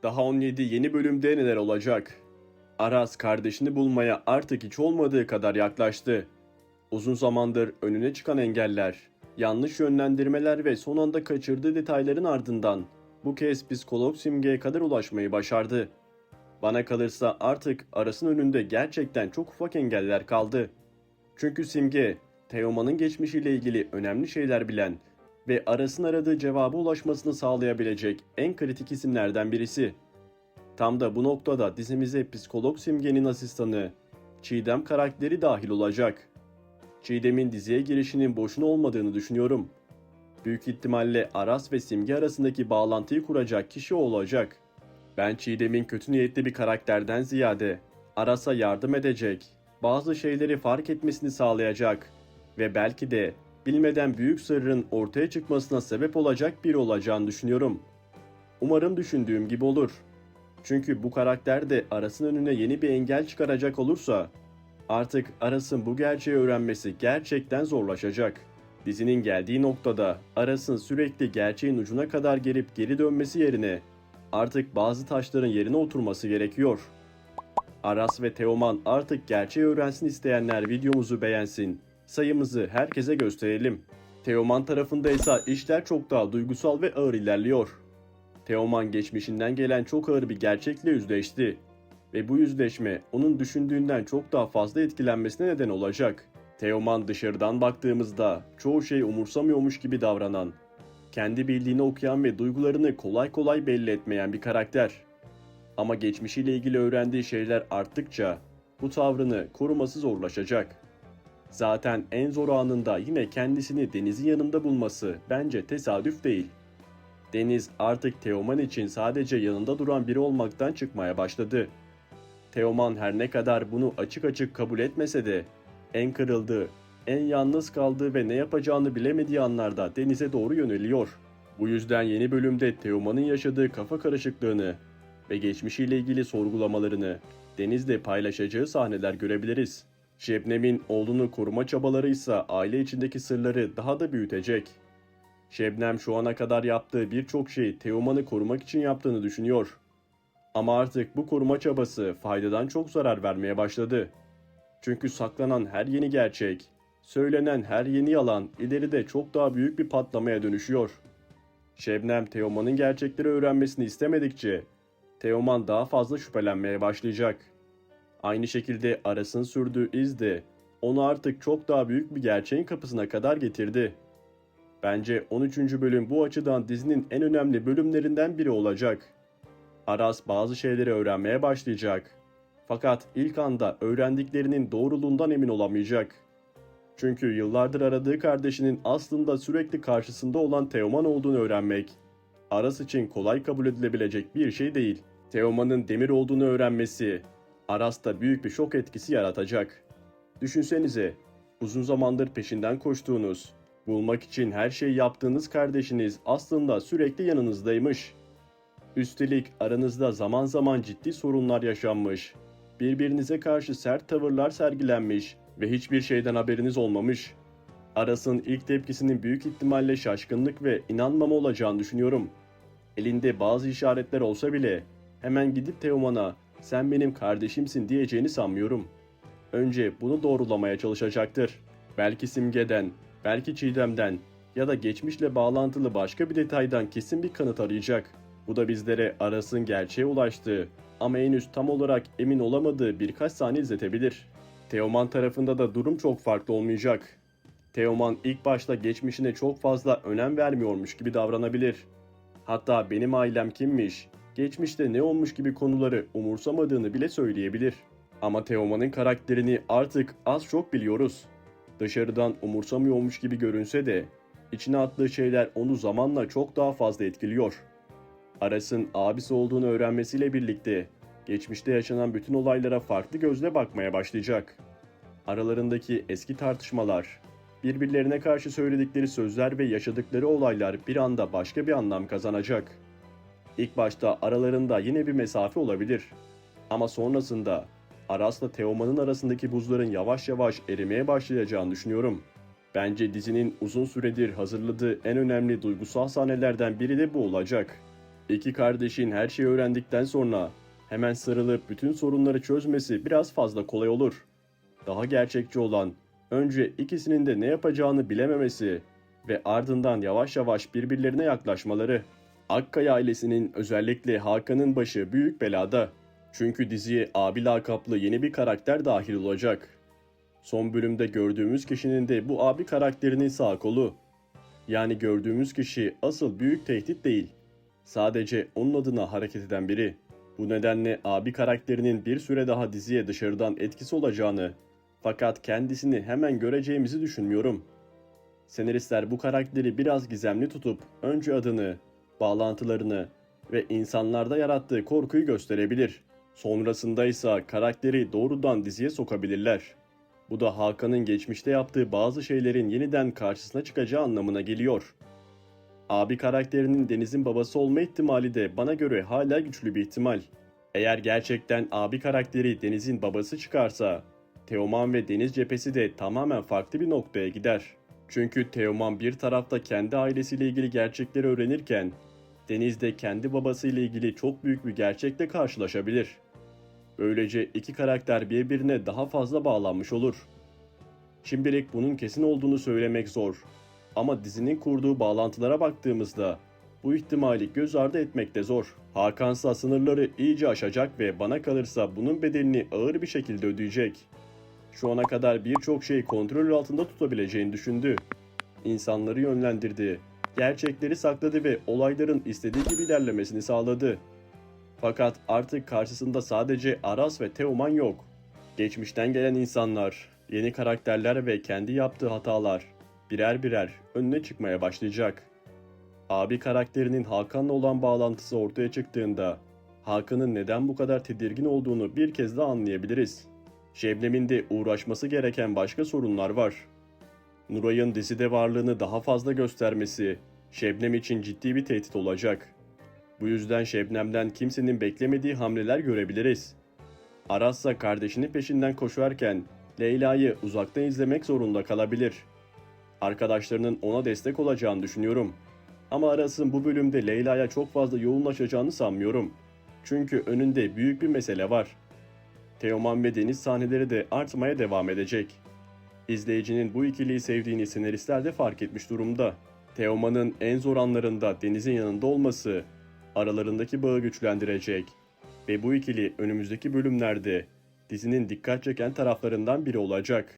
Daha 17 yeni bölümde neler olacak? Aras kardeşini bulmaya artık hiç olmadığı kadar yaklaştı. Uzun zamandır önüne çıkan engeller, yanlış yönlendirmeler ve son anda kaçırdığı detayların ardından bu kez psikolog Simge'ye kadar ulaşmayı başardı. Bana kalırsa artık Aras'ın önünde gerçekten çok ufak engeller kaldı. Çünkü Simge, Teoman'ın geçmişiyle ilgili önemli şeyler bilen ve Aras'ın aradığı cevaba ulaşmasını sağlayabilecek en kritik isimlerden birisi. Tam da bu noktada dizimize psikolog Simge'nin asistanı Çiğdem karakteri dahil olacak. Çiğdem'in diziye girişinin boşuna olmadığını düşünüyorum. Büyük ihtimalle Aras ve Simge arasındaki bağlantıyı kuracak kişi o olacak. Ben Çiğdem'in kötü niyetli bir karakterden ziyade Aras'a yardım edecek, bazı şeyleri fark etmesini sağlayacak ve belki de bilmeden büyük sırrın ortaya çıkmasına sebep olacak biri olacağını düşünüyorum. Umarım düşündüğüm gibi olur. Çünkü bu karakter de Aras'ın önüne yeni bir engel çıkaracak olursa artık Aras'ın bu gerçeği öğrenmesi gerçekten zorlaşacak. Dizinin geldiği noktada Aras'ın sürekli gerçeğin ucuna kadar gelip geri dönmesi yerine artık bazı taşların yerine oturması gerekiyor. Aras ve Teoman artık gerçeği öğrensin, isteyenler videomuzu beğensin. Sayımızı herkese gösterelim. Teoman tarafında ise işler çok daha duygusal ve ağır ilerliyor. Teoman geçmişinden gelen çok ağır bir gerçekle yüzleşti. Ve bu yüzleşme onun düşündüğünden çok daha fazla etkilenmesine neden olacak. Teoman dışarıdan baktığımızda çoğu şey umursamıyormuş gibi davranan, kendi bildiğini okuyan ve duygularını kolay kolay belli etmeyen bir karakter. Ama geçmişiyle ilgili öğrendiği şeyler arttıkça bu tavrını koruması zorlaşacak. Zaten en zor anında yine kendisini Deniz'in yanında bulması bence tesadüf değil. Deniz artık Teoman için sadece yanında duran biri olmaktan çıkmaya başladı. Teoman her ne kadar bunu açık açık kabul etmese de en kırıldığı, en yalnız kaldığı ve ne yapacağını bilemediği anlarda Deniz'e doğru yöneliyor. Bu yüzden yeni bölümde Teoman'ın yaşadığı kafa karışıklığını ve geçmişiyle ilgili sorgulamalarını Deniz'le paylaşacağı sahneler görebiliriz. Şebnem'in oğlunu koruma çabaları ise aile içindeki sırları daha da büyütecek. Şebnem şu ana kadar yaptığı birçok şeyi Teoman'ı korumak için yaptığını düşünüyor. Ama artık bu koruma çabası faydadan çok zarar vermeye başladı. Çünkü saklanan her yeni gerçek, söylenen her yeni yalan ileride çok daha büyük bir patlamaya dönüşüyor. Şebnem Teoman'ın gerçekleri öğrenmesini istemedikçe Teoman daha fazla şüphelenmeye başlayacak. Aynı şekilde Aras'ın sürdüğü iz de onu artık çok daha büyük bir gerçeğin kapısına kadar getirdi. Bence 13. bölüm bu açıdan dizinin en önemli bölümlerinden biri olacak. Aras bazı şeyleri öğrenmeye başlayacak. Fakat ilk anda öğrendiklerinin doğruluğundan emin olamayacak. Çünkü yıllardır aradığı kardeşinin aslında sürekli karşısında olan Teoman olduğunu öğrenmek, Aras için kolay kabul edilebilecek bir şey değil. Teoman'ın Demir olduğunu öğrenmesi, Aras'ta büyük bir şok etkisi yaratacak. Düşünsenize, uzun zamandır peşinden koştuğunuz, bulmak için her şeyi yaptığınız kardeşiniz aslında sürekli yanınızdaymış. Üstelik aranızda zaman zaman ciddi sorunlar yaşanmış, birbirinize karşı sert tavırlar sergilenmiş ve hiçbir şeyden haberiniz olmamış. Aras'ın ilk tepkisinin büyük ihtimalle şaşkınlık ve inanmama olacağını düşünüyorum. Elinde bazı işaretler olsa bile hemen gidip Teoman'a "sen benim kardeşimsin" diyeceğini sanmıyorum. Önce bunu doğrulamaya çalışacaktır. Belki Simge'den, belki Çiğdem'den ya da geçmişle bağlantılı başka bir detaydan kesin bir kanıt arayacak. Bu da bizlere Aras'ın gerçeğe ulaştığı ama henüz tam olarak emin olamadığı birkaç sahne izletebilir. Teoman tarafında da durum çok farklı olmayacak. Teoman ilk başta geçmişine çok fazla önem vermiyormuş gibi davranabilir. Hatta benim ailem kimmiş, geçmişte ne olmuş gibi konuları umursamadığını bile söyleyebilir. Ama Teoman'ın karakterini artık az çok biliyoruz. Dışarıdan umursamıyormuş gibi görünse de içine attığı şeyler onu zamanla çok daha fazla etkiliyor. Aras'ın abisi olduğunu öğrenmesiyle birlikte geçmişte yaşanan bütün olaylara farklı gözle bakmaya başlayacak. Aralarındaki eski tartışmalar, birbirlerine karşı söyledikleri sözler ve yaşadıkları olaylar bir anda başka bir anlam kazanacak. İlk başta aralarında yine bir mesafe olabilir. Ama sonrasında Aras'la Teoman'ın arasındaki buzların yavaş yavaş erimeye başlayacağını düşünüyorum. Bence dizinin uzun süredir hazırladığı en önemli duygusal sahnelerden biri de bu olacak. İki kardeşin her şeyi öğrendikten sonra hemen sarılıp bütün sorunları çözmesi biraz fazla kolay olur. Daha gerçekçi olan, önce ikisinin de ne yapacağını bilememesi ve ardından yavaş yavaş birbirlerine yaklaşmaları. Akkaya ailesinin, özellikle Hakan'ın başı büyük belada. Çünkü diziye abi lakaplı yeni bir karakter dahil olacak. Son bölümde gördüğümüz kişinin de bu abi karakterinin sağ kolu. Yani gördüğümüz kişi asıl büyük tehdit değil. Sadece onun adına hareket eden biri. Bu nedenle abi karakterinin bir süre daha diziye dışarıdan etkisi olacağını, fakat kendisini hemen göreceğimizi düşünmüyorum. Senaristler bu karakteri biraz gizemli tutup önce adını, bağlantılarını ve insanlarda yarattığı korkuyu gösterebilir. Sonrasında ise karakteri doğrudan diziye sokabilirler. Bu da Hakan'ın geçmişte yaptığı bazı şeylerin yeniden karşısına çıkacağı anlamına geliyor. Abi karakterinin Deniz'in babası olma ihtimali de bana göre hala güçlü bir ihtimal. Eğer gerçekten abi karakteri Deniz'in babası çıkarsa, Teoman ve Deniz cephesi de tamamen farklı bir noktaya gider. Çünkü Teoman bir tarafta kendi ailesiyle ilgili gerçekleri öğrenirken, Deniz de kendi babasıyla ilgili çok büyük bir gerçekle karşılaşabilir. Böylece iki karakter birbirine daha fazla bağlanmış olur. Şimdilik bunun kesin olduğunu söylemek zor. Ama dizinin kurduğu bağlantılara baktığımızda bu ihtimali göz ardı etmek de zor. Hakansa sınırları iyice aşacak ve bana kalırsa bunun bedelini ağır bir şekilde ödeyecek. Şu ana kadar birçok şeyi kontrol altında tutabileceğini düşündü. İnsanları yönlendirdi, gerçekleri sakladı ve olayların istediği gibi ilerlemesini sağladı. Fakat artık karşısında sadece Aras ve Teoman yok. Geçmişten gelen insanlar, yeni karakterler ve kendi yaptığı hatalar birer birer önüne çıkmaya başlayacak. Abi karakterinin Hakan'la olan bağlantısı ortaya çıktığında Hakan'ın neden bu kadar tedirgin olduğunu bir kez daha anlayabiliriz. Şebnem'in de uğraşması gereken başka sorunlar var. Nuray'ın dizide varlığını daha fazla göstermesi Şebnem için ciddi bir tehdit olacak. Bu yüzden Şebnem'den kimsenin beklemediği hamleler görebiliriz. Aras ise kardeşinin peşinden koşarken Leyla'yı uzaktan izlemek zorunda kalabilir. Arkadaşlarının ona destek olacağını düşünüyorum. Ama Aras'ın bu bölümde Leyla'ya çok fazla yoğunlaşacağını sanmıyorum. Çünkü önünde büyük bir mesele var. Teoman ve Deniz sahneleri de artmaya devam edecek. İzleyicinin bu ikiliyi sevdiğini senaristler de fark etmiş durumda. Teoman'ın en zor anlarında Deniz'in yanında olması aralarındaki bağı güçlendirecek ve bu ikili önümüzdeki bölümlerde dizinin dikkat çeken taraflarından biri olacak.